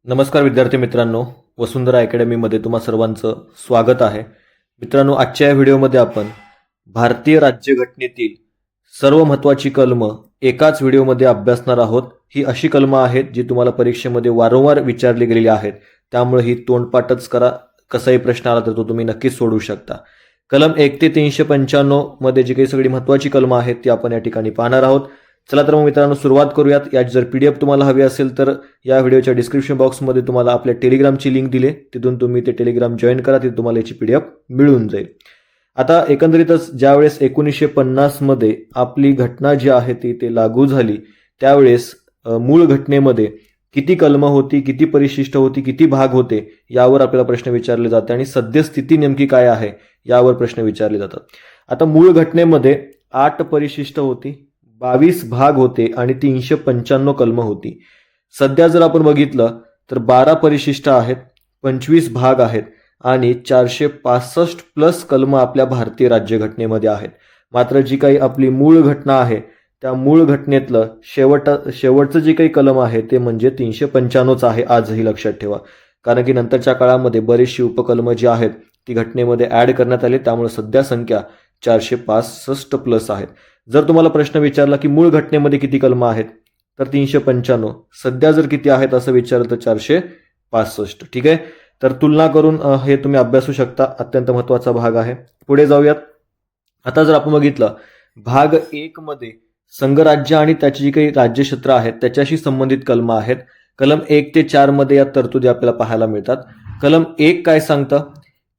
नमस्कार विद्यार्थी मित्रांनो, वसुंधरा अकॅडमीमध्ये तुम्हा सर्वांचं स्वागत आहे. मित्रांनो, आजच्या या व्हिडिओमध्ये आपण भारतीय राज्यघटनेतील सर्व महत्त्वाची कलमं एकाच व्हिडिओमध्ये अभ्यासणार आहोत. ही अशी कलमं आहेत जी तुम्हाला परीक्षेमध्ये वारंवार विचारली गेलेली आहेत, त्यामुळे ही तोंडपाठच करा. कसाही प्रश्न आला तर तो तुम्ही नक्कीच सोडवू शकता. कलम 1 ते 395 मध्ये जी काही सगळी महत्त्वाची कलमं आहेत ती आपण या ठिकाणी पाहणार आहोत. चला तर मग मित्रांनो सुरुवात करूयात. याची जर PDF तुम्हाला हवी असेल तर या व्हिडिओच्या डिस्क्रिप्शन बॉक्समध्ये तुम्हाला आपल्या टेलिग्रामची लिंक दिली, तिथून तुम्ही ते टेलिग्राम जॉईन करा, तिथे तुम्हाला याची PDF मिळून जाईल. आता एकंदरीतच ज्यावेळेस 1950 मध्ये आपली घटना जी आहे ती लागू झाली, त्यावेळेस मूळ घटनेमध्ये किती कलमं होती, किती परिशिष्ट होती, किती भाग होते यावर आपल्याला प्रश्न विचारले जाते आणि सद्यस्थिती नेमकी काय आहे यावर प्रश्न विचारले जातात. आता मूळ घटनेमध्ये 8 परिशिष्ट होती, 22 भाग होते आणि 395 कलमं होती. सध्या जर आपण बघितलं तर 12 परिशिष्ट आहेत, 25 भाग आहेत आणि 465 प्लस कलमं आपल्या भारतीय राज्यघटनेमध्ये आहेत. मात्र जी काही आपली मूळ घटना आहे त्या मूळ घटनेतलं शेवटचं जे काही कलम आहे ते म्हणजे 395च आहे. आजही लक्षात ठेवा, कारण की नंतरच्या काळामध्ये बरीचशी उपकलमं जी आहेत ती घटनेमध्ये ॲड करण्यात आली, त्यामुळे सध्या संख्या 465 प्लस आहेत. जर तुम्हाला प्रश्न विचारला की मूळ घटनेमध्ये किती कलमं आहेत तर 395, सध्या जर किती आहेत असं विचारलं तर 465. ठीक आहे, तर तुलना करून हे तुम्ही अभ्यासू शकता. अत्यंत महत्त्वाचा भाग आहे. पुढे जाऊयात. आता जर आपण बघितलं भाग 1 मध्ये संघराज्य आणि त्याची जी काही राज्यक्षेत्र आहेत त्याच्याशी संबंधित कलमं आहेत. कलम 1 ते 4 मध्ये या तरतुदी आपल्याला पाहायला मिळतात. कलम 1 काय सांगतं?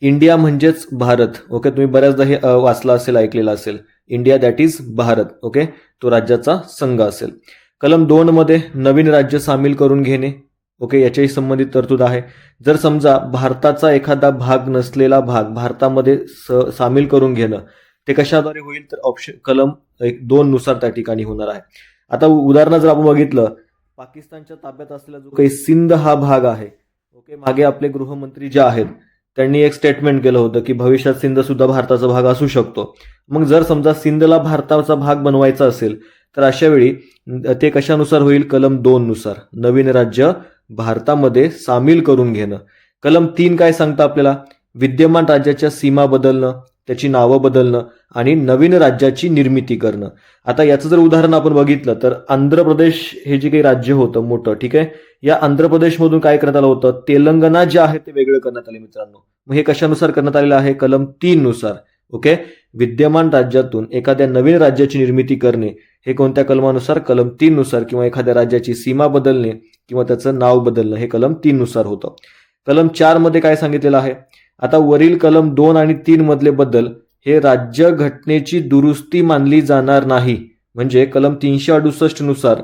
इंडिया म्हणजेच भारत. ओके, तुम्ही बऱ्याचदा हे वाचलं असेल, ऐकलेलं असेल. India that is Bharat. Okay, तो राज्याचा संघ असेल. कलम 2 मध्ये नवीन राज्य सामील करून घेणे. ओके, याच्याशी संबंधित तरतूद आहे. जर समजा भारताचा एखादा भाग नसलेला भाग भारतामध्ये सामील करून घेणं, ते कशाद्वारे होईल तर ऑप्शन कलम 2 नुसार त्या ठिकाणी होणार आहे. आता उदाहरण जर आपण बघितलं, पाकिस्तानच्या ताब्यात असलेला जो काही सिंध हा भाग आहे, ओके, मागे आपले गृहमंत्री जे आहेत त्यांनी एक स्टेटमेंट केलं होतं की भविष्यात सिंध सुद्धा भारताचा भाग असू शकतो. मग जर समजा सिंधला भारताचा भाग बनवायचा असेल तर अशा वेळी ते कशानुसार होईल? कलम 2 नुसार नवीन राज्य भारतामध्ये सामील करून घेणं. कलम 3 काय सांगतं आपल्याला? विद्यमान राज्याच्या सीमा बदलणं, त्याची नावं बदलणं आणि नवीन राज्याची निर्मिती करणं. आता याचं जर उदाहरण आपण बघितलं तर आंध्र प्रदेश हे जे काही राज्य होतं मोठं, ठीक आहे, या आंध्र प्रदेशमधून काय करण्यात आलं होतं? तेलंगणा जे आहे ते वेगळं करण्यात आले मित्रांनो. मग हे कशानुसार करण्यात आलेलं आहे? कलम 3 नुसार. ओके, विद्यमान राज्यातून एखाद्या नवीन राज्याची निर्मिती करणे हे कोणत्या कलमानुसार? कलम 3 नुसार. किंवा एखाद्या राज्याची सीमा बदलणे किंवा त्याचं नाव बदलणं हे कलम 3 नुसार होतं. कलम 4 मध्ये काय सांगितलेलं आहे? आता वरील कलम 2 आणि 3 मधले बदल हे राज्य घटनेची दुरुस्ती मानली जाणार नाही. म्हणजे कलम 368 नुसार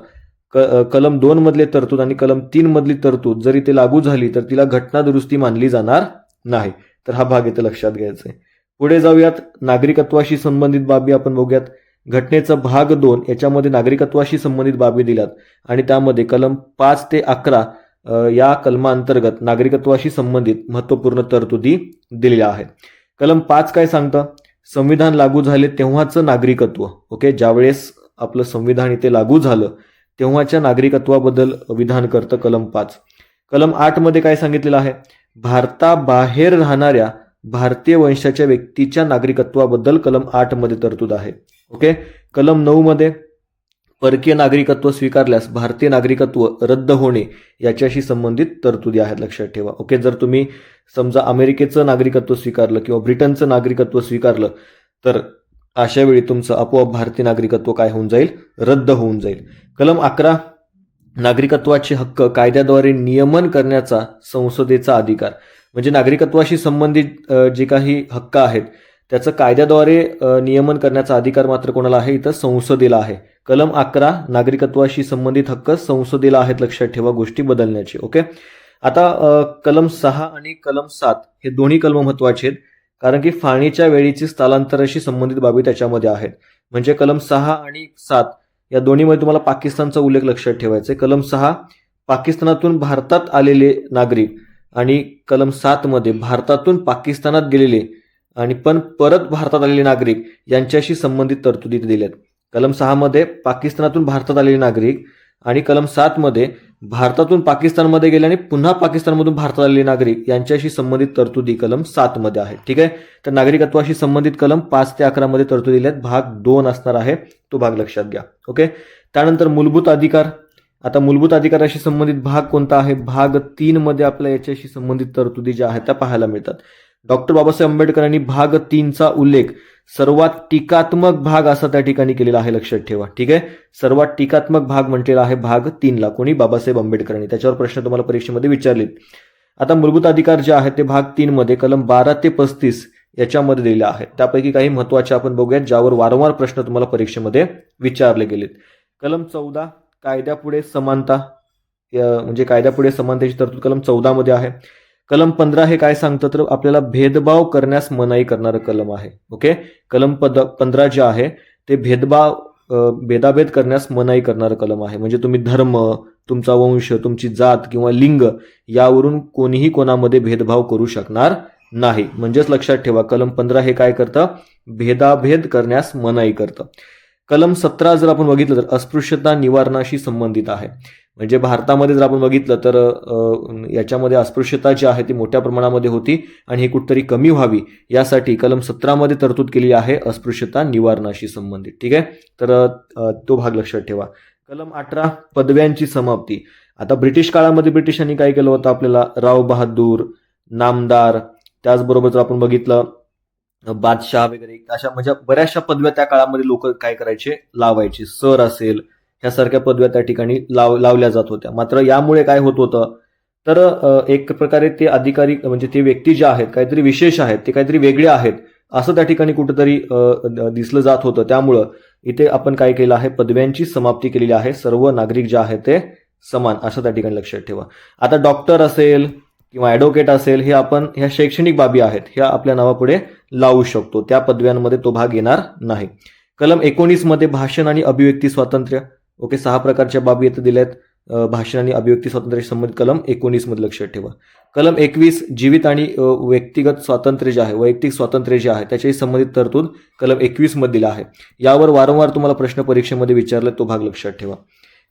कलम 2 मधले तरतूद आणि कलम 3 मधली तरतूद जरी ते लागू झाली तर तिला घटना दुरुस्ती मानली जाणार नाही. तर हा भाग इथे लक्षात घ्यायचा आहे. पुढे जाऊयात. नागरिकत्वाशी संबंधित बाबी आपण बघूयात. घटनेचा भाग 2 याच्यामध्ये नागरिकत्वाशी संबंधित बाबी दिल्यात आणि त्यामध्ये कलम 5 ते 11 या कलमांतर्गत नागरिकत्वाशी संबंधित महत्त्वपूर्ण तरतुदी दिलेल्या आहेत. कलम 5 काय सांगतं? संविधान लागू झाले तेव्हाचं नागरिकत्व. ओके, ज्यावेळेस आपलं संविधान इथे लागू झालं तेव्हाच्या नागरिकत्वाबद्दल विधान करतं कलम 5. कलम 8 मध्ये काय सांगितलेलं आहे? भारताबाहेर राहणाऱ्या भारतीय वंशाच्या व्यक्तीच्या नागरिकत्वाबद्दल कलम 8 मध्ये तरतूद आहे. ओके, कलम 9 मध्ये परकीय नागरिकत्व स्वीकारल्यास भारतीय नागरिकत्व रद्द होणे याच्याशी संबंधित तरतुदी आहेत. लक्षात ठेवा. ओके, जर तुम्ही समजा अमेरिकेचं नागरिकत्व स्वीकारलं किंवा ब्रिटनचं नागरिकत्व स्वीकारलं तर अशा वेळी तुमचं आपोआप भारतीय नागरिकत्व काय होऊन जाईल? रद्द होऊन जाईल. कलम 11 नागरिकत्वाचे हक्क कायद्याद्वारे नियमन करण्याचा संसदेचा अधिकार. म्हणजे नागरिकत्वाशी संबंधित जे काही हक्क आहेत त्याचं कायद्याद्वारे नियमन करण्याचा अधिकार मात्र कोणाला आहे? इथं संसदेला आहे. कलम 11 नागरिकत्वाशी संबंधित हक्क संसदेला आहेत. लक्षात ठेवा गोष्टी बदलण्याचे. ओके, आता कलम 6 आणि कलम 7 हे दोन्ही कलम महत्वाचे आहेत, कारण की फाळणीच्या वेळीची स्थलांतराशी संबंधित बाबी त्याच्यामध्ये आहेत. म्हणजे कलम 6 आणि 7 या दोन्हीमध्ये तुम्हाला पाकिस्तानचा उल्लेख लक्षात ठेवायचा आहे. कलम 6 पाकिस्तानातून भारतात आलेले नागरिक आणि कलम 7 मध्ये भारतातून पाकिस्तानात गेलेले आणि पण परत भारतात आलेले नागरिक यांच्याशी संबंधित तरतुदी दिल्यात. कलम 6 मध्ये पाकिस्तानातून भारतात आलेले नागरिक आणि कलम 7 मध्ये भारतातून पाकिस्तानमध्ये गेले आणि पुन्हा पाकिस्तानमधून भारतात आलेले नागरिक यांच्याशी संबंधित तरतुदी कलम 7 मध्ये आहे. ठीक आहे. तर नागरिकत्वाशी संबंधित कलम 5 ते 11 मध्ये तरतुदी दिल्या आहेत. भाग 2 असणार आहे, तो भाग लक्षात घ्या. ओके. त्यानंतर मूलभूत अधिकार. आता मूलभूत अधिकाराशी संबंधित भाग कोणता आहे? भाग 3 मध्ये आपल्याला याच्याशी संबंधित तरतुदी ज्या आहेत त्या पाहायला मिळतात. डॉक्टर बाबासाहेब आंबेडकरांनी भाग 3चा उल्लेख सर्वात टीकात्मक भाग असा त्या ठिकाणी केलेला आहे, लक्षात ठेवा. ठीक आहे. सर्वात टीकात्मक भाग म्हटलेला आहे भाग 3ला. कोणी? बाबासाहेब आंबेडकरांनी. त्याच्यावर प्रश्न तुम्हाला परीक्षेमध्ये विचारलेत. आता मूलभूत अधिकार जे आहेत ते भाग 3 मध्ये कलम 12 ते 35 याच्यामध्ये दिलेले आहेत. त्यापैकी काही महत्त्वाचे आपण बघूयात, ज्यावर वारंवार प्रश्न तुम्हाला परीक्षेमध्ये विचारले गेलेत. कलम 14 कायद्यापुढे समानता, म्हणजे कायद्यापुढे समानतेची तरतूद कलम 14 मध्ये आहे. कलम 15 हे काय सांगतं? तर आपल्याला भेदभाव करण्यास मनाई करणारं कलम आहे. ओके. कलम 15 जे आहे ते भेदाभेद करण्यास मनाई करणारं कलम आहे. म्हणजे तुम्ही धर्म, तुमचा वंश, तुमची जात किंवा लिंग यावरून कोणीही कोणामध्ये भेदभाव करू शकणार नाही. म्हणजेच लक्षात ठेवा, कलम 15 हे काय करतं? भेदाभेद करण्यास मनाई करतं. कलम 17 जर आपण बघितलं तर अस्पृश्यता निवारणाशी संबंधित आहे. म्हणजे भारतामध्ये जर आपण बघितलं तर याच्यामध्ये अस्पृश्यता जी आहे ती मोठ्या प्रमाणामध्ये होती आणि ही कुठतरी कमी व्हावी यासाठी कलम 17 मध्ये तरतूद केली आहे अस्पृश्यता निवारणाशी संबंधित. ठीक आहे. तर तो भाग लक्षात ठेवा. कलम 18 पदव्यांची समाप्ती. आता ब्रिटिश काळामध्ये ब्रिटिशांनी काय केलं होतं? आपल्याला राव बहादूर, नामदार, त्याचबरोबर जर आपण बघितलं बादशाह वगैरे अशा म्हणजे बऱ्याचशा पदव्या त्या काळामध्ये लोक काय करायचे? लावायचे. सर असेल ह्यासारख्या पदव्या त्या ठिकाणी लावल्या जात होत्या. मात्र यामुळे काय होत होतं? तर एक प्रकारे ते अधिकारी म्हणजे ते व्यक्ती जे आहेत काहीतरी विशेष आहेत, ते काहीतरी वेगळे आहेत असं त्या ठिकाणी कुठेतरी दिसलं जात होतं. त्यामुळं इथे आपण काय केलं आहे? पदव्यांची समाप्ती केलेली आहे. सर्व नागरिक जे आहेत ते समान असं त्या ठिकाणी लक्षात ठेवा. आता डॉक्टर असेल किंवा ॲडव्होकेट असेल हे आपण ह्या शैक्षणिक बाबी आहेत ह्या आपल्या नावापुढे लावू शकतो. त्या पदव्यांमध्ये तो भाग येणार नाही. कलम 19 मध्ये भाषण आणि अभिव्यक्ती स्वातंत्र्य. ओके. 6 प्रकारच्या बाबी इथे दिल्यात. भाषण आणि अभिव्यक्ती स्वातंत्र्याशी संबंधित कलम 19 मध्ये लक्षात ठेवा. कलम 21 जीवित आणि व्यक्तिगत स्वातंत्र्य जे आहे, वैयक्तिक स्वातंत्र्य जे आहे त्याच्याशी संबंधित तरतूद कलम 21 मध्ये दिला आहे. यावर वारंवार तुम्हाला प्रश्न परीक्षेमध्ये विचारले, तो भाग लक्षात ठेवा.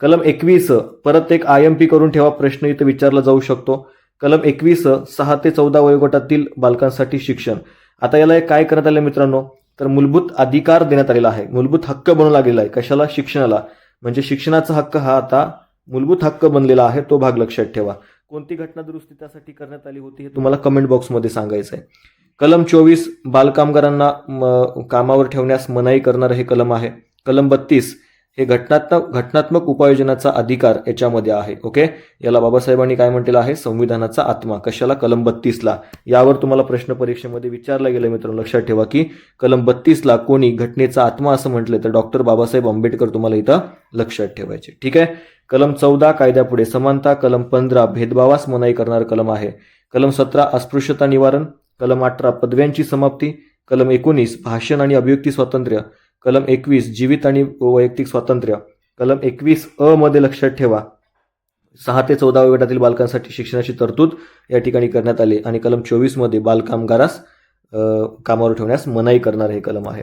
कलम 21 परत एक IMP करून ठेवा, प्रश्न इथे विचारला जाऊ शकतो. कलम 21 6 ते 14 वयोगटातील बालकांसाठी शिक्षण. आता याला काय करण्यात आलं मित्रांनो? तर मूलभूत अधिकार देण्यात आलेला आहे, मूलभूत हक्क बनवला गेला आहे. कशाला? शिक्षणाला. म्हणजे शिक्षणाचा हक्क हा आता मूलभूत हक्क बनलेला आहे, तो भाग लक्षात ठेवा. कोणती घटना दुरुस्ती त्यासाठी करण्यात आली होती हे तुम्हाला कमेंट बॉक्समध्ये सांगायचं आहे. कलम 24 बालकामगारांना कामावर ठेवण्यास मनाई करणारं हे कलम आहे. कलम 32 हे घटनात्मक उपाययोजनाचा अधिकार याच्यामध्ये आहे. ओके. याला बाबासाहेबांनी काय म्हटलेलं आहे? संविधानाचा आत्मा. कशाला? कलम 32ला. यावर तुम्हाला प्रश्न परीक्षेमध्ये विचारला गेला मित्रांनो. लक्षात ठेवा की कलम 32ला कोणी घटनेचा आत्मा असं म्हटलं तर डॉक्टर बाबासाहेब आंबेडकर तुम्हाला इथं लक्षात ठेवायचे. ठीक आहे. कलम 14 कायद्यापुढे समानता. कलम 15 भेदभावास मनाई करणारं कलम आहे. कलम 17 अस्पृश्यता निवारण. कलम 18 पदव्यांची समाप्ती. कलम 19 भाषण आणि अभिव्यक्ती स्वातंत्र्य. कलम 21 जीवित आणि वैयक्तिक स्वातंत्र्य. कलम 21 मध्ये लक्षात ठेवा 6 ते 14 वयोगटातील बालकांसाठी शिक्षणाची तरतूद या ठिकाणी करण्यात आली आणि कलम 24 मध्ये बालकामगारास कामावर ठेवण्यास मनाई करणार हे कलम आहे.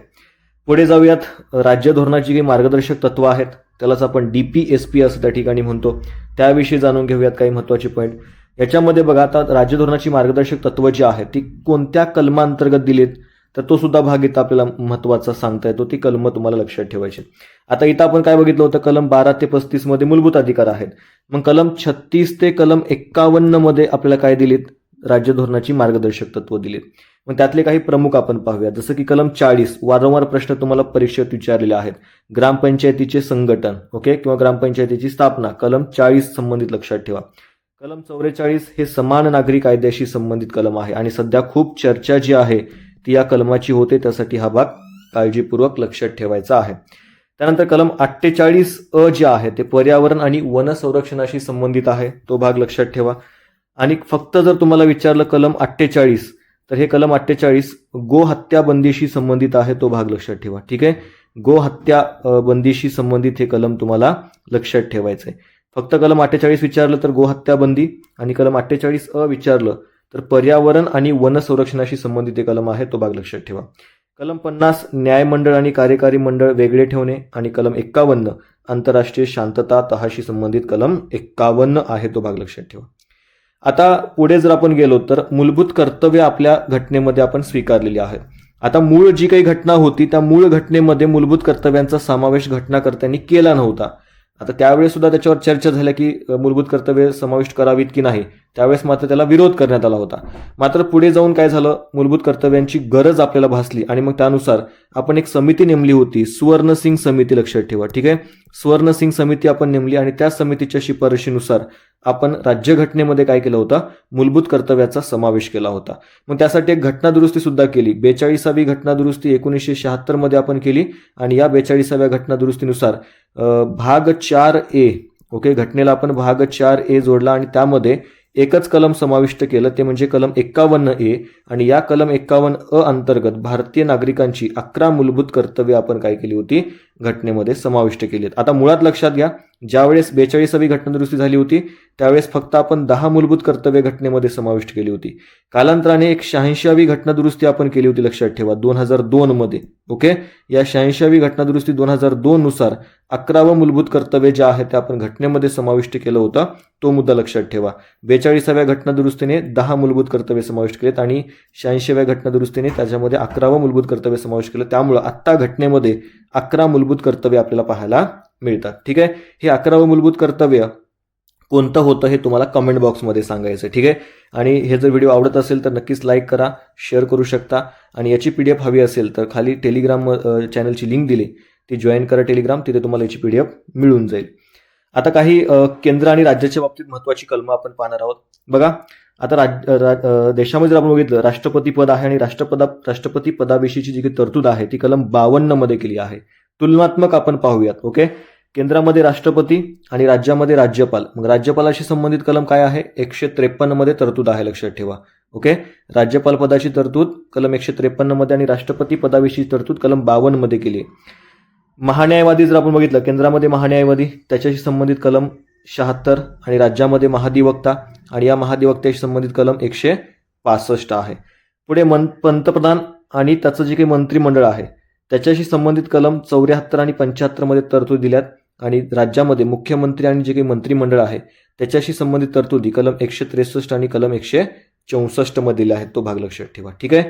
पुढे जाऊयात. राज्य धोरणाची काही मार्गदर्शक तत्व आहेत, त्यालाच आपण DPSP असं त्या ठिकाणी म्हणतो. त्याविषयी जाणून घेऊयात काही महत्त्वाचे पॉईंट. याच्यामध्ये बघा, आता राज्य धोरणाची मार्गदर्शक तत्व जी आहेत ती कोणत्या कलमांतर्गत दिलीत तर तो सुद्धा भाग इथं आपल्याला महत्त्वाचा सांगता येतो. ती कलम तुम्हाला लक्षात ठेवायची. आता इथं आपण काय बघितलं होतं? कलम 12 ते 35 मध्ये मूलभूत अधिकार आहेत. मग कलम 36 ते कलम 51 मध्ये आपल्याला काय दिलीत? राज्य धोरणाची मार्गदर्शक तत्व दिलीत. मग त्यातले काही प्रमुख आपण पाहूया. जसं की कलम 40 वारंवार प्रश्न तुम्हाला परीक्षेत विचारलेले आहेत. ग्रामपंचायतीचे संघटन. ओके. किंवा ग्रामपंचायतीची स्थापना. कलम 40 संबंधित लक्षात ठेवा. कलम 44 हे समान नागरी कायद्याशी संबंधित कलम आहे आणि सध्या खूप चर्चा जी आहे ती या कलमाची होते, त्यासाठी हा भाग काळजीपूर्वक लक्षात ठेवायचा आहे. त्यानंतर कलम 48 जे आहे ते पर्यावरण आणि वन संरक्षणाशी संबंधित आहे, तो भाग लक्षात ठेवा. आणि फक्त जर तुम्हाला विचारलं कलम 48 तर हे कलम 48 गो हत्या बंदीशी संबंधित आहे, तो भाग लक्षात ठेवा. ठीक आहे. गो हत्या बंदीशी संबंधित हे कलम तुम्हाला लक्षात ठेवायचं आहे. फक्त कलम 48 विचारलं तर गो हत्या बंदी आणि कलम 48 विचारलं तर पर्यावरण आणि वन संरक्षणाशी संबंधित हे कलम आहे, तो भाग लक्षात ठेवा. कलम 50 न्यायमंडळ आणि कार्यकारी मंडळ वेगळे ठेवणे आणि कलम 51 आंतरराष्ट्रीय शांतता तहाशी संबंधित कलम 51 आहे, तो भाग लक्षात ठेवा. आता पुढे जर आपण गेलो तर मूलभूत कर्तव्य आपल्या घटनेमध्ये आपण स्वीकारलेली आहेत. आता मूळ जी काही घटना होती त्या मूळ घटनेमध्ये मूलभूत कर्तव्यांचा समावेश घटनाकर्त्यांनी केला नव्हता. आता त्यावेळेस सुद्धा त्याच्यावर चर्चा झाल्या की मूलभूत कर्तव्य समाविष्ट करावीत की नाही. त्यावेळेस मात्र त्याला विरोध करण्यात आला होता. मात्र पुढे जाऊन काय झालं, मूलभूत कर्तव्यांची गरज आपल्याला भासली आणि मग त्यानुसार आपण एक समिती नेमली होती, सुवर्णसिंग समिती, लक्षात ठेवा. ठीक आहे, सुवर्णसिंग समिती आपण नेमली आणि त्या समितीच्या शिफारशीनुसार आपण राज्यघटनेमध्ये काय केलं होतं, मूलभूत कर्तव्याचा समावेश केला होता. मग त्यासाठी एक घटना दुरुस्ती सुद्धा केली. 42वी घटना दुरुस्ती 1976 मध्ये आपण केली आणि या 42व्या घटना दुरुस्तीनुसार भाग 4A, ओके, घटनेला आपण भाग 4A जोडला आणि त्यामध्ये एकच कलम समाविष्ट केलं, ते म्हणजे कलम 51A. आणि या कलम 51A अंतर्गत भारतीय नागरिकांची 11 मूलभूत कर्तव्य आपण काय केली होती, घटनेमध्ये समाविष्ट केली आहेत. आता मुळात लक्षात घ्या, ज्यावेळेस 42वी घटना दुरुस्ती झाली होती त्यावेळेस फक्त आपण 10 मूलभूत कर्तव्य घटनेमध्ये समाविष्ट केली होती. कालांतराने एक 86वी घटना दुरुस्ती आपण केली होती, लक्षात ठेवा, 2002 मध्ये. ओके, या 86वी घटना दुरुस्ती 2002 नुसार 11वं मूलभूत कर्तव्य जे आहे ते आपण घटनेमध्ये समाविष्ट केलं होतं, तो मुद्दा लक्षात ठेवा. 42व्या घटना दुरुस्तीने 10 मूलभूत कर्तव्य समाविष्ट केलेत आणि 86व्या घटना दुरुस्तीने त्याच्यामध्ये 11वं मूलभूत कर्तव्य समाविष्ट केलं. त्यामुळं आत्ता घटनेमध्ये 11 मूलभूत कर्तव्य आपल्याला पाहायला मिळतात. ठीक आहे, हे 11वं मूलभूत कर्तव्य कोणतं होतं हे तुम्हाला कमेंट बॉक्समध्ये सांगायचं. ठीक आहे, आणि हे जर व्हिडिओ आवडत असेल तर नक्कीच लाईक करा, शेअर करू शकता आणि याची PDF हवी असेल तर खाली टेलिग्राम चॅनलची लिंक दिली, ती जॉईन करा टेलिग्राम, तिथे तुम्हाला याची PDF मिळून जाईल. आता काही केंद्र आणि राज्याच्या बाबतीत महत्त्वाची कलमं आपण पाहणार आहोत. बघा, आता देशामध्ये जर आपण बघितलं, राष्ट्रपती पद आहे आणि राष्ट्रपती पदाविषयीची जी काही तरतूद आहे ती कलम 52 मध्ये केली आहे. तुलनात्मक आपण पाहूयात. ओके, केंद्रामध्ये राष्ट्रपती आणि राज्यामध्ये राज्यपाल. मग राज्यपालाशी संबंधित कलम काय आहे, 153 मध्ये तरतूद आहे, लक्षात ठेवा. ओके, राज्यपाल पदाची तरतूद कलम 153 मध्ये आणि राष्ट्रपती पदाविषयी तरतूद कलम 52 मध्ये केली आहे. महान्यायवादी जर आपण बघितलं, केंद्रामध्ये महान्यायवादी त्याच्याशी संबंधित कलम 76 आणि राज्यामध्ये महाधिवक्ता आणि या महाधिवक्त्याशी संबंधित कलम 165 आहे. पुढे पंतप्रधान आणि त्याचं जे काही मंत्रिमंडळ आहे त्याच्याशी संबंधित कलम 74 आणि 75 मध्ये तरतूद दिल्यात आणि राज्यामध्ये मुख्यमंत्री आणि जे काही मंत्रिमंडळ आहे त्याच्याशी संबंधित तरतुदी कलम 163 आणि कलम 164 मध्ये दिल्या आहेत, तो भाग लक्षात ठेवा. ठीक आहे,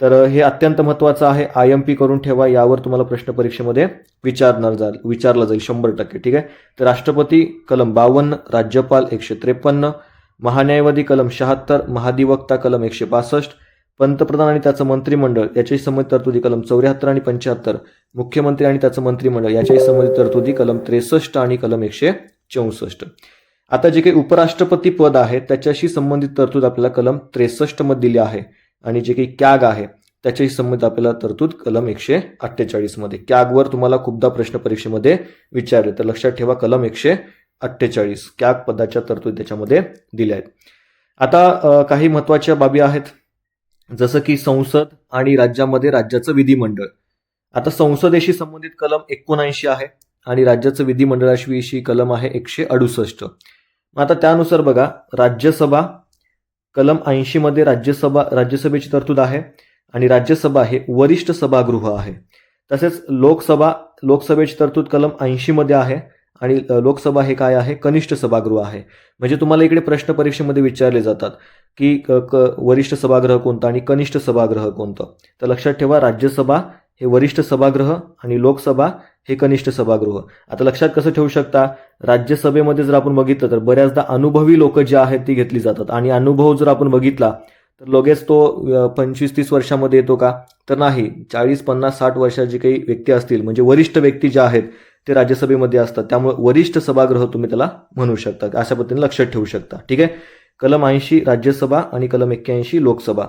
तर हे अत्यंत महत्त्वाचं आहे, IMP करून ठेवा, यावर तुम्हाला प्रश्न परीक्षेमध्ये विचारला जाईल 100%. ठीक आहे, तर राष्ट्रपती कलम 52, राज्यपाल 153, महान्यायवादी कलम 76, महाधिवक्ता कलम 165, पंतप्रधान आणि त्याचं मंत्रिमंडळ याच्याशी संबंधित तरतुदी कलम 74 आणि 75, मुख्यमंत्री आणि त्याचं मंत्रिमंडळ याच्याशी संबंधित तरतुदी कलम 63 आणि कलम 164. आता जे काही उपराष्ट्रपती पद आहे त्याच्याशी संबंधित तरतूद आपल्याला कलम 63 मध्ये दिली आहे आणि जे काही कॅग आहे त्याच्याशी संबंधित आपल्याला तरतूद कलम 148 मध्ये. कॅगवर तुम्हाला खूपदा प्रश्न परीक्षेमध्ये विचारले, तर लक्षात ठेवा कलम 148 कॅग पदाच्या तरतूद त्याच्यामध्ये दिल्या आहेत. आता काही महत्त्वाच्या बाबी आहेत, जसं की संसद आणि राज्यामध्ये राज्याचं विधिमंडळ. आता संसदेशी संबंधित कलम 79 आहे आणि राज्याचं विधिमंडळाविषयी कलम आहे 168. आता त्यानुसार बघा, राज्यसभा कलम 80 मध्ये राज्यसभेची तरतूद आहे आणि राज्यसभा हे वरिष्ठ सभागृह आहे. तसेच लोकसभेची तरतूद कलम 80 मध्ये आहे आणि लोकसभा हे काय आहे, कनिष्ठ सभागृह आहे. म्हणजे तुम्हाला इकडे प्रश्न परीक्षेमध्ये विचारले जातात की वरिष्ठ सभागृह कोणता आणि कनिष्ठ सभागृह कोणतं. तर लक्षात ठेवा, राज्यसभा हे वरिष्ठ सभागृह आणि लोकसभा हे कनिष्ठ सभागृह. आता लक्षात कसं ठेवू शकता, राज्यसभेमध्ये जर आपण बघितलं तर बऱ्याचदा अनुभवी लोक जे आहेत ती घेतली जातात आणि अनुभव जर आपण बघितला तर लगेच तो 25-30 वर्षामध्ये येतो का, तर नाही. 40, 50, 60 वर्षाची काही व्यक्ती असतील म्हणजे वरिष्ठ व्यक्ती ज्या आहेत ते राज्यसभेमध्ये असतात, त्यामुळे वरिष्ठ सभागृह तुम्ही त्याला म्हणू शकता. अशा पद्धतीने लक्षात ठेवू शकता. ठीक आहे, कलम 80 राज्यसभा आणि कलम 81 लोकसभा.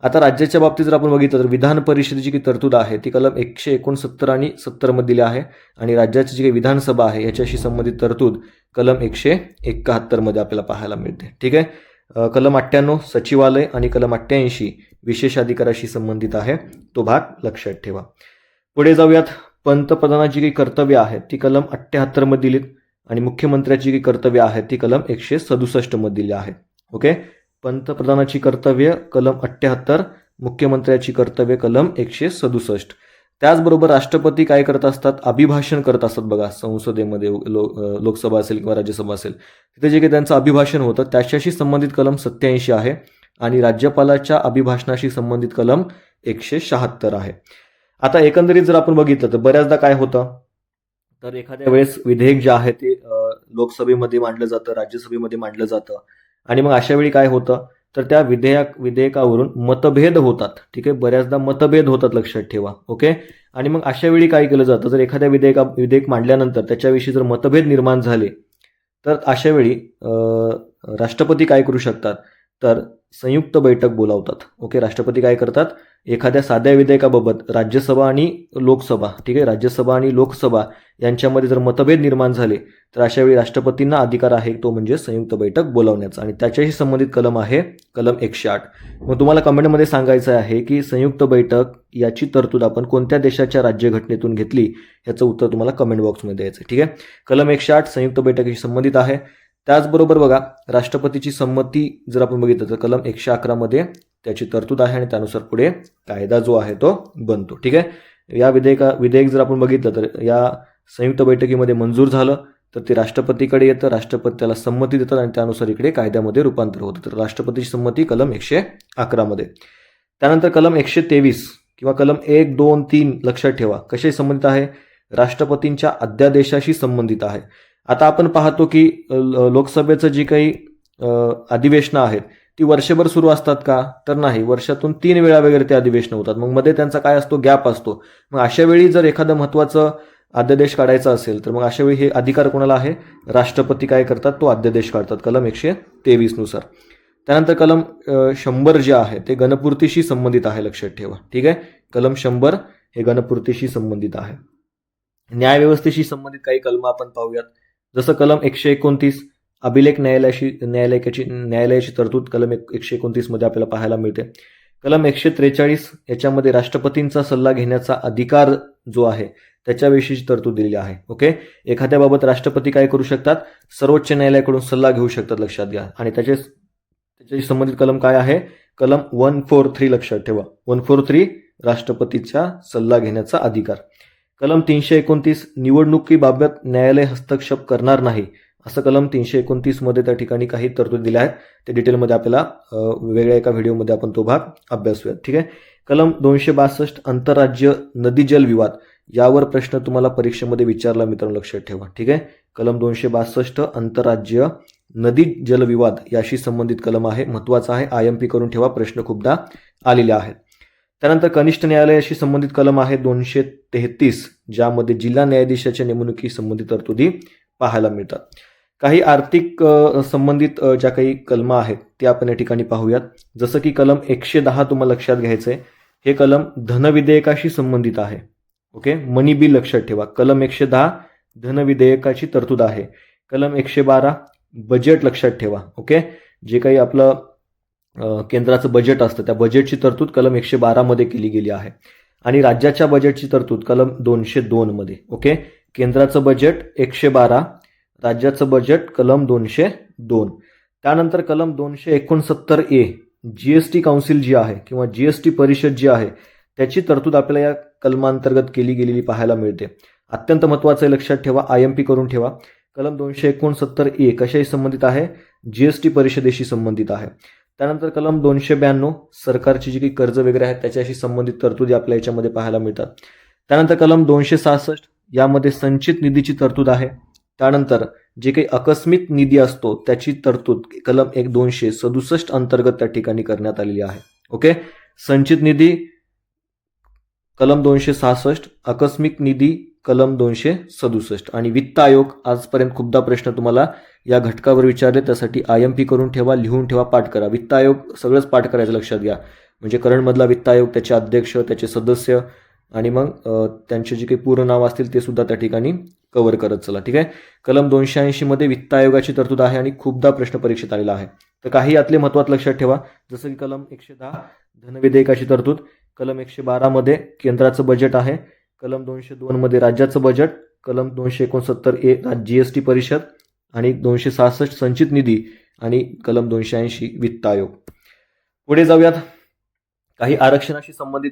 आता राज्याच्या बाबतीत जर आपण बघितलं तर विधान परिषदेची जी तरतूद आहे ती कलम 169 आणि 70 मध्ये दिली आहे आणि राज्याची जी काही विधानसभा आहे याच्याशी संबंधित तरतूद कलम 171 मध्ये आपल्याला पाहायला मिळते. ठीक आहे, कलम 98 सचिवालय आणि कलम 88 विशेष अधिकाराशी संबंधित आहे, तो भाग लक्षात ठेवा. पुढे जाऊयात, पंतप्रधानाची काही कर्तव्य आहेत ती कलम 78 मध्ये दिलीत आणि मुख्यमंत्र्याची काही कर्तव्य आहेत ती कलम 167 मध्ये दिली आहेत. ओके, पंतप्रधानाची कर्तव्य कलम 78, मुख्यमंत्र्याची कर्तव्य कलम 167. त्याचबरोबर राष्ट्रपती काय करत असतात, अभिभाषण करत असतात बघा संसदेमध्ये, लोकसभा असेल किंवा राज्यसभा असेल, तिथे जे काही त्यांचं अभिभाषण होतं त्याच्याशी संबंधित कलम 87 आहे आणि राज्यपालाच्या अभिभाषणाशी संबंधित कलम 176 आहे. आता एकंदरीत जर आपण बघितलं तर बऱ्याचदा काय होतं, तर एखाद्या वेळेस विधेयक जे आहे ते लोकसभेमध्ये मांडलं जातं, राज्यसभेमध्ये मांडलं जातं आणि मग अशा वेळी काय होतं, तर त्या विधेयकावरून मतभेद होतात. ठीक आहे, बऱ्याचदा मतभेद होतात, लक्षात ठेवा. ओके. आणि मग अशा वेळी काय केलं जातं, जर एखाद्या विधेयक मांडल्यानंतर त्याच्याविषयी जर मतभेद निर्माण झाले तर अशा वेळी राष्ट्रपती काय करू शकतात, तर संयुक्त बैठक बोलावतात. ओके. राष्ट्रपती काय करतात, एखाद्या साध्या विधेयकाबाबत राज्यसभा आणि लोकसभा, ठीक आहे, राज्यसभा आणि लोकसभा यांच्यामध्ये जर मतभेद निर्माण झाले तर अशा वेळी राष्ट्रपतींना अधिकार आहे तो म्हणजे संयुक्त बैठक बोलावण्याचा आणि त्याच्याशी संबंधित कलम आहे कलम 108. मग तुम्हाला कमेंटमध्ये सांगायचं आहे की संयुक्त बैठक याची तरतूद आपण कोणत्या देशाच्या राज्यघटनेतून घेतली, याचं उत्तर तुम्हाला कमेंट बॉक्समध्ये द्यायचं. ठीक आहे. कलम 108 संयुक्त बैठकीशी संबंधित आहे. त्याचबरोबर बघा, राष्ट्रपतीची संमती जर आपण बघितलं तर कलम 111 मध्ये त्याची तरतूद आहे आणि त्यानुसार पुढे कायदा जो आहे तो बनतो. ठीक आहे. या विधेयक जर आपण बघितलं तर या संयुक्त बैठकीमध्ये मंजूर झालं तर ते राष्ट्रपतीकडे येतं, राष्ट्रपती त्याला संमती देतात आणि त्यानुसार इकडे कायद्यामध्ये रूपांतर होतं. तर राष्ट्रपतीची संमती कलम 111 मध्ये. त्यानंतर कलम 123 किंवा कलम 1, 2, 3 लक्षात ठेवा कशाशी संबंधित आहे, राष्ट्रपतींच्या अध्यादेशाशी संबंधित आहे. आता आपण पाहतो की लोकसभेचं जी काही अधिवेशनं आहेत ती वर्षभर सुरू असतात का, तर नाही, वर्षातून 3 वेळा वगैरे ते अधिवेशन होतात. मग मध्ये त्यांचा काय असतो, गॅप असतो. मग अशा वेळी जर एखादं महत्त्वाचं अध्यादेश काढायचा असेल तर मग अशा वेळी हे अधिकार कोणाला आहे, राष्ट्रपती काय करतात, तो अध्यादेश काढतात कलम 123 नुसार. त्यानंतर कलम 100 जे आहे ते गणपूर्तीशी संबंधित आहे, लक्षात ठेवा. ठीक आहे. कलम 100 हे गणपूर्तीशी संबंधित आहे. न्यायव्यवस्थेशी संबंधित काही कलम आपण पाहूयात. जसं कलम 129 अभिलेख न्यायालयाची तरतूद कलम 129 मध्ये आपल्याला पाहायला मिळते. कलम 143 याच्यामध्ये राष्ट्रपतींचा सल्ला घेण्याचा अधिकार जो आहे त्याच्याविषयीची तरतूद दिलेली आहे. ओके. एखाद्याबाबत राष्ट्रपती काय करू शकतात, सर्वोच्च न्यायालयाकडून सल्ला घेऊ शकतात, लक्षात घ्या. आणि त्याच्याशी संबंधित कलम काय आहे, कलम 143 लक्षात ठेवा. 143 राष्ट्रपतीचा सल्ला घेण्याचा अधिकार. कलम 329 निवडणुकीबाबत न्यायालय हस्तक्षेप करणार नाही, असं कलम 329 मध्ये त्या ठिकाणी काही तरतूद दिल्या आहेत. ते डिटेलमध्ये आपल्याला वेगळ्या एका व्हिडिओमध्ये आपण तो भाग अभ्यासूयात. ठीक आहे. कलम 262 आंतरराज्य नदी जल विवाद, यावर प्रश्न तुम्हाला परीक्षेमध्ये विचारला मित्रांनो, लक्षात ठेवा. ठीक आहे. कलम 262 आंतरराज्य नदी जल विवाद याशी संबंधित कलम आहे, महत्वाचा आहे, IMP करून ठेवा, प्रश्न खूपदा आलेले आहेत. त्यानंतर कनिष्ठ न्यायालयाशी संबंधित कलम आहे 233, ज्यामध्ये जिल्हा न्यायाधीशाच्या नेमणुकी संबंधित तरतुदी पाहायला मिळतात. काही आर्थिक संबंधित ज्या काही कलम आहेत ते आपण या ठिकाणी पाहूयात. जसं की कलम 110 तुम्हाला लक्षात घ्यायचंय, हे कलम धनविधेयकाशी संबंधित आहे. ओके. मनी बिल लक्षात ठेवा. कलम 110 धनविधेयकाची तरतूद आहे. कलम 112 बजेट लक्षात ठेवा. ओके. जे काही आपलं केंद्राचं बजेट असतं त्या बजेटची तरतूद कलम 112 मध्ये केली गेली आहे. आणि राज्याच्या बजेटची तरतूद कलम 202 मध्ये. ओके. केंद्राचं बजेट 112, राज्याचं बजेट कलम 202. त्यानंतर कलम 269A GST काउन्सिल जी आहे किंवा GST परिषद जी आहे त्याची तरतूद आपल्याला या कलमांतर्गत केली गेलेली पाहायला मिळते. अत्यंत महत्त्वाचं आहे, लक्षात ठेवा, IMP करून ठेवा. कलम 269A कशाशी संबंधित आहे, GST परिषदेशी संबंधित आहे. त्यानंतर कलम 292 सरकारची जी काही कर्ज वगैरे आहेत त्याच्याशी संबंधित तरतुदी आपल्या याच्यामध्ये पाहायला मिळतात. त्यानंतर कलम 266 यामध्ये संचित निधीची तरतूद आहे. त्यानंतर जे काही आकस्मिक निधी असतो त्याची तरतूद कलम 267 अंतर्गत त्या ठिकाणी करण्यात आलेली आहे. ओके. संचित निधी कलम 266, आकस्मिक निधी कलम 267. आणि वित्त आयोग, आजपर्यंत खूपदा प्रश्न तुम्हाला या घटकावर विचारले, त्यासाठी IMP करून ठेवा, लिहून ठेवा, पाठ करा. वित्त आयोग सगळंच पाठ करायचं, लक्षात घ्या. म्हणजे करंटमधला वित्त आयोग, त्याचे अध्यक्ष, त्याचे सदस्य आणि मग त्यांचे जे काही पूर्ण नाव असतील ते सुद्धा त्या ठिकाणी कव्हर करत चला. ठीक आहे. कलम 280 मध्ये वित्त आयोगाची तरतूद आहे आणि खूपदा प्रश्न परीक्षेत आलेला आहे. तर काही यातले महत्त्वात लक्षात ठेवा. जसं की कलम 110 धनविधेयकाची तरतूद, कलम 112 मध्ये केंद्राचं बजेट आहे, कलम 202 मध्ये राज्याचं बजेट, कलम 269A GST परिषद आणि 266 संचित निधी आणि कलम 280 वित्त आयोग. पुढे जाऊयात. काही आरक्षणाशी संबंधित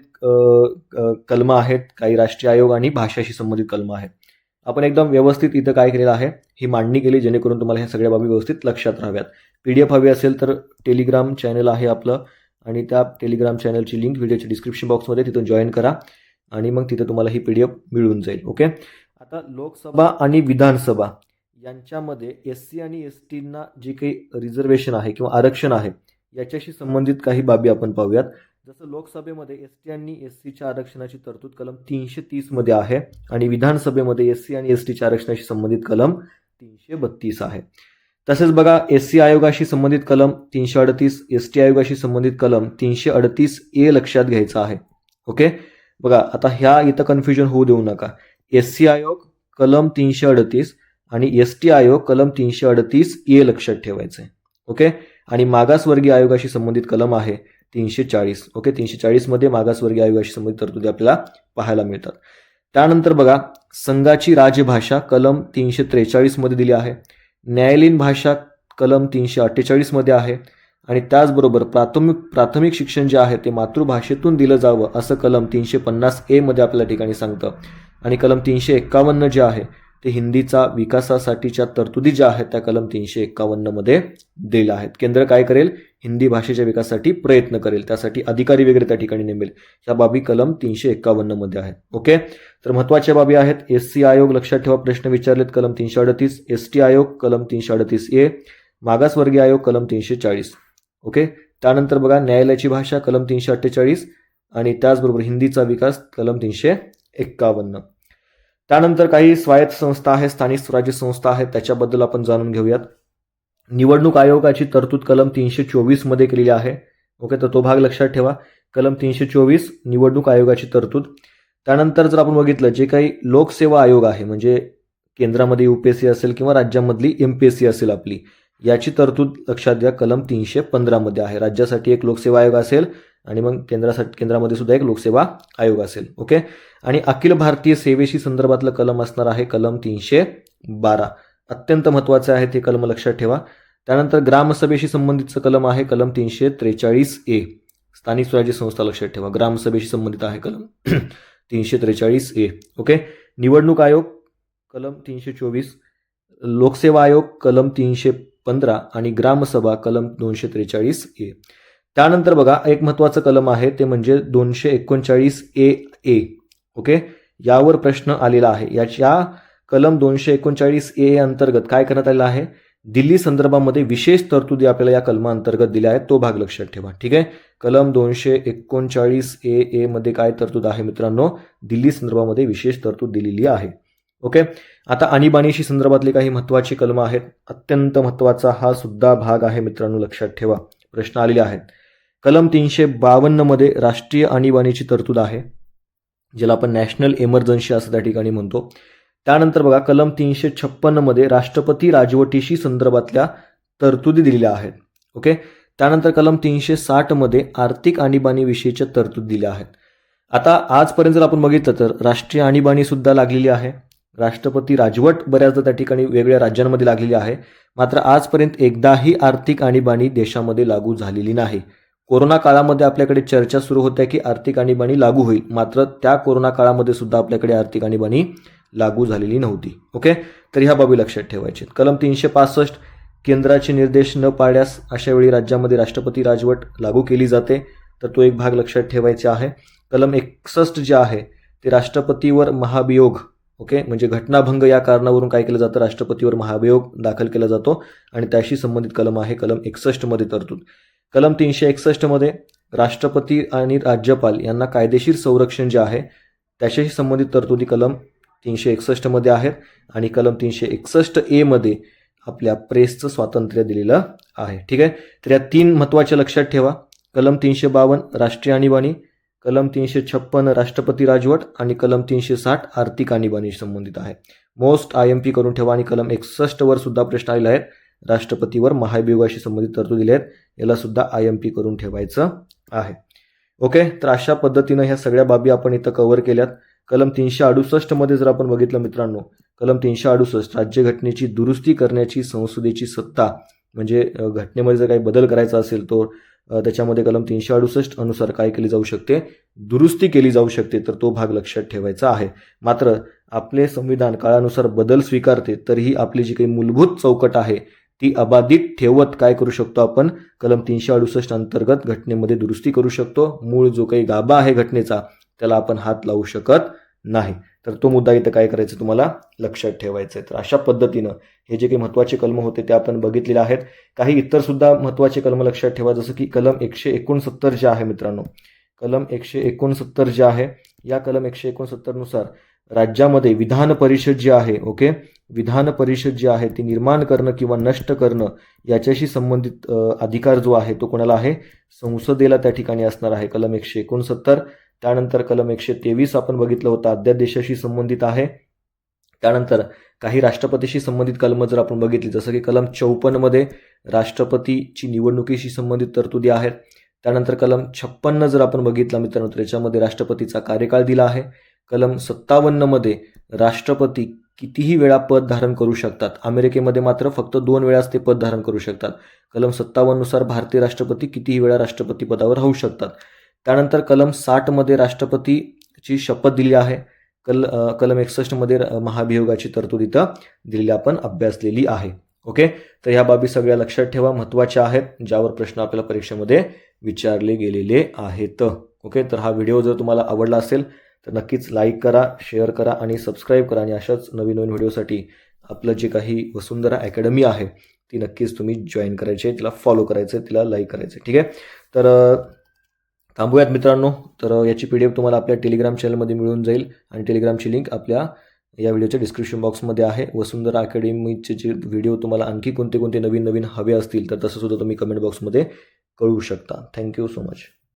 कलमं आहेत, काही राष्ट्रीय आयोग आणि भाषाशी संबंधित कलमं आहेत. आपण एकदम व्यवस्थित इथं काय केलेलं आहे, ही मांडणी केली जेणेकरून तुम्हाला ह्या सगळ्या बाबी व्यवस्थित लक्षात राहाव्यात. PDF हवी असेल तर टेलिग्राम चॅनल आहे आपलं आणि त्या टेलिग्राम चॅनलची लिंक व्हिडिओच्या डिस्क्रिप्शन बॉक्समध्ये, तिथून जॉईन करा आणि मग तिथे तुम्हाला ही PDF मिळून जाईल. ओके. आता लोकसभा आणि विधानसभा यांच्यामध्ये SC आणि STना जे काही रिझर्वेशन आहे किंवा आरक्षण आहे याच्याशी संबंधित काही बाबी आपण पाहूयात. जसं लोकसभेमध्ये ST आणि SCच्या आरक्षणाची तरतूद कलम 330 मध्ये आहे आणि विधानसभेमध्ये SC आणि STच्या आरक्षणाशी संबंधित कलम 332 आहे. तसेच बघा, SC आयोगाशी संबंधित कलम 338, ST आयोगाशी संबंधित कलम 338A लक्षात घ्यायचा आहे. ओके. बघा, आता ह्या इथं कन्फ्युजन होऊ देऊ नका. SC आयोग कलम 338 आणि ST आयोग कलम 338A लक्षात ठेवायचं आहे. ओके. आणि मागासवर्गीय आयोगाशी संबंधित कलम आहे 340. ओके. 340 मध्ये मागासवर्गीय आयोगाशी संबंधित तरतुदी आपल्याला पाहायला मिळतात. त्यानंतर बघा, संघाची राजभाषा कलम 343 मध्ये दिली आहे. न्यायालयीन भाषा कलम 348 मध्ये आहे आणि त्याचबरोबर प्राथमिक शिक्षण जे आहे ते मातृभाषेतून दिलं जावं असं कलम 350A मध्ये आपल्या ठिकाणी सांगतं. आणि कलम 351 जे आहे ते हिंदीचा विकासासाठीच्या तरतुदी ज्या आहेत त्या कलम 351 मध्ये दिल्या आहेत. केंद्र काय करेल, हिंदी भाषेच्या विकासासाठी प्रयत्न करेल, त्यासाठी अधिकारी वगैरे त्या ठिकाणी नेमेल. या बाबी कलम 351 मध्ये आहेत. ओके. तर महत्वाच्या बाबी आहेत. SC आयोग लक्षात ठेवा, प्रश्न विचारलेत कलम 338, ST आयोग कलम 338A, मागासवर्गीय आयोग कलम 340. ओके. त्यानंतर बघा, न्यायालयाची भाषा कलम 348 आणि त्याचबरोबर हिंदीचा विकास कलम 351. त्यानंतर काही स्वायत्त संस्था आहेत, स्थानिक स्वराज्य संस्था आहेत, त्याच्याबद्दल आपण जाणून घेऊयात. निवडणूक आयोगाची तरतूद कलम 324 मध्ये केलेली आहे. ओके. तर तो भाग लक्षात ठेवा, कलम 324 निवडणूक आयोगाची तरतूद. त्यानंतर जर आपण बघितलं, जे काही लोकसेवा आयोग आहे म्हणजे केंद्रामध्ये UPSC असेल किंवा राज्यामधली MPSC असेल आपली, याची तरतूद लक्षात घ्या कलम 315 मध्ये आहे. राज्यासाठी एक लोकसेवा आयोग असेल आणि मग केंद्रामध्ये सुद्धा एक लोकसेवा आयोग असेल. ओके. आणि अखिल भारतीय सेवेशी संदर्भातलं कलम असणार आहे कलम 312. अत्यंत महत्वाचे आहे ते कलम लक्षात ठेवा. त्यानंतर ग्रामसभेशी संबंधितचं कलम आहे कलम 343A. स्थानिक स्वराज्य संस्था लक्षात ठेवा, ग्रामसभेशी संबंधित आहे कलम 343A. ओके. निवडणूक आयोग कलम 324, लोकसेवा आयोग कलम 315 आणि ग्रामसभा कलम 243A. त्यानंतर बघा, एक महत्वाचं कलम आहे ते म्हणजे 239AA. ओके. यावर प्रश्न आलेला आहे. याच्या कलम 239A अंतर्गत काय करण्यात आलेलं आहे, दिल्ली संदर्भामध्ये विशेष तरतुदी आपल्याला या कलमाअंतर्गत दिल्या आहेत, तो भाग लक्षात ठेवा. ठीक आहे. कलम 239AA मध्ये काय तरतूद आहे मित्रांनो, दिल्ली संदर्भामध्ये विशेष तरतूद दिलेली आहे. ओके. आता आणीबाणीशी संदर्भातले काही महत्वाची कलम आहेत. अत्यंत महत्वाचा हा सुद्धा भाग आहे मित्रांनो, लक्षात ठेवा, प्रश्न आलेले आहेत. कलम 352 मध्ये राष्ट्रीय आणीबाणीची तरतूद आहे, ज्याला आपण नॅशनल इमर्जन्सी असं त्या ठिकाणी म्हणतो. त्यानंतर बघा, कलम 356 मध्ये राष्ट्रपती राजवटीशी संदर्भातल्या तरतुदी दिलेल्या आहेत. ओके. त्यानंतर कलम 360 मध्ये आर्थिक आणीबाणी विषयीच्या तरतुदी दिल्या आहेत. आता आजपर्यंत जर आपण बघितलं तर राष्ट्रीय आणीबाणी सुद्धा लागलेली आहे, राष्ट्रपती राजवट बऱ्याचदा त्या ठिकाणी वेगवेगळ्या राज्यांमध्ये लागलेली आहे. मात्र आजपर्यंत एकदाही आर्थिक आणीबाणी देशामध्ये लागू झालेली नाही. कोरोना काळामध्ये आपल्याकडे चर्चा सुरू होत्या की आर्थिक आणीबाणी लागू होईल, मात्र त्या कोरोना काळामध्ये सुद्धा आपल्याकडे आर्थिक आणीबाणी लागू झालेली नव्हती. ओके. तर ह्या बाबी लक्षात ठेवायचे. कलम 365, केंद्राचे निर्देश न पाळल्यास अशा वेळी राज्यामध्ये राष्ट्रपती राजवट लागू केली जाते, तर तो एक भाग लक्षात ठेवायचा आहे. कलम 61 जे आहे ते राष्ट्रपतीवर महाभियोग, ओके, म्हणजे घटनाभंग या कारणावरून काय केलं जातं, राष्ट्रपतीवर महाभियोग दाखल केला जातो आणि त्याशी संबंधित कलम आहे कलम 61 मध्ये तरतूद. कलम 361 मध्ये राष्ट्रपती आणि राज्यपाल यांना कायदेशीर संरक्षण जे आहे त्याच्याशी संबंधित तरतुदी कलम 361 मध्ये आहेत आणि कलम 361A मध्ये आपल्या प्रेसचं स्वातंत्र्य दिलेलं आहे. ठीक आहे. तर या तीन महत्त्वाच्या लक्षात ठेवा. कलम 352 राष्ट्रीय आणीबाणी, कलम 356 राष्ट्रपती राजवट आणि कलम 360 आर्थिक आणीबाणी संबंधित आहे. मोस्ट IMP करून ठेवा. आणि कलम 61 वर सुद्धा प्रश्न आलेला आहे, राष्ट्रपतीवर महाभियोगाशी संबंधित तरतुदी दिल्या आहेत, याला सुद्धा IMP करून ठेवायचं आहे. ओके. तर अशा पद्धतीनं ह्या सगळ्या बाबी आपण इथं कव्हर केल्यात. कलम 368 मध्ये जर आपण बघितलं मित्रांनो, कलम 368 राज्यघटनेची दुरुस्ती करण्याची संसदेची सत्ता, म्हणजे घटनेमध्ये जर काही बदल करायचा असेल तो त्याच्यामध्ये कलम 368 अनुसार काय केली जाऊ शकते, दुरुस्ती केली जाऊ शकते, तर तो भाग लक्षात ठेवायचा आहे. मात्र आपले संविधान काळानुसार बदल स्वीकारते, तरीही आपली जी काही मूलभूत चौकट आहे ती अबाधित ठेवत काय करू शकतो आपण, कलम 368 अंतर्गत घटनेमध्ये दुरुस्ती करू शकतो. मूळ जो काही गाभा आहे घटनेचा त्याला आपण हात लावू शकत नाही. तर तो मुद्दा इथं काय करायचं तुम्हाला लक्षात ठेवायचा आहे. तर अशा पद्धतीनं हे जे काही महत्त्वाचे कलम होते ते आपण बघितलेले आहेत. काही इतर सुद्धा महत्त्वाचे कलम लक्षात ठेवा, जसं की कलम 169 जे आहे मित्रांनो, कलम 169 जे आहे, या कलम 169 नुसार राज्यामध्ये विधान परिषद जी आहे, ओके, विधान परिषद जी आहे ती निर्माण करणं किंवा नष्ट करणं याच्याशी संबंधित अधिकार जो आहे तो कोणाला आहे, संसदेला त्या ठिकाणी असणार आहे. कलम 169. त्यानंतर कलम 123 आपण बघितलं होतं, अध्यादेशाशी संबंधित आहे. त्यानंतर काही राष्ट्रपतीशी संबंधित कलम जर आपण बघितली, जसं की कलम 54 मध्ये राष्ट्रपतीची निवडणुकीशी संबंधित तरतुदी आहेत. त्यानंतर कलम 56 जर आपण बघितला मित्रांनो, तर याच्यामध्ये राष्ट्रपतीचा कार्यकाळ दिला आहे. कलम 57 मध्ये राष्ट्रपती कितीही वेळा पद धारण करू शकतात. अमेरिकेमध्ये मात्र फक्त 2 वेळाच ते पद धारण करू शकतात. कलम 57 नुसार भारतीय राष्ट्रपती कितीही वेळा राष्ट्रपती पदावर राहू शकतात. त्यानंतर कलम 60 मध्ये राष्ट्रपतीची शपथ दिली आहे. कलम 61 मध्ये महाभियोगाची तरतूद इथं दिलेली आपण अभ्यासलेली आहे. ओके, तर ह्या बाबी सगळ्या लक्षात ठेवा, महत्त्वाच्या आहेत, ज्यावर प्रश्न आपल्याला परीक्षेमध्ये विचारले गेलेले आहेत. ओके, तर हा व्हिडिओ जर तुम्हाला आवडला असेल तर नक्कीच लाईक करा, शेअर करा आणि सबस्क्राईब करा. आणि अशाच नवीन नवीन व्हिडिओसाठी आपलं जे काही वसुंधरा अकॅडमी आहे ती नक्कीच तुम्ही जॉईन करायची आहे, तिला फॉलो करायचं आहे, तिला लाईक करायचं आहे. ठीक आहे, तर थांबूयात मित्रांनो. तर याची PDF तुम्हाला आपल्या टेलिग्राम चॅनलमध्ये मिळून जाईल आणि टेलिग्रामची लिंक आपल्या या व्हिडिओच्या डिस्क्रिप्शन बॉक्समध्ये आहे. वसुंधरा अकॅडमीचे जे व्हिडिओ तुम्हाला आणखी कोणते कोणते नवीन नवीन हवे असतील तर तसं सुद्धा तुम्ही कमेंट बॉक्समध्ये कळवू शकता. Thank you so much.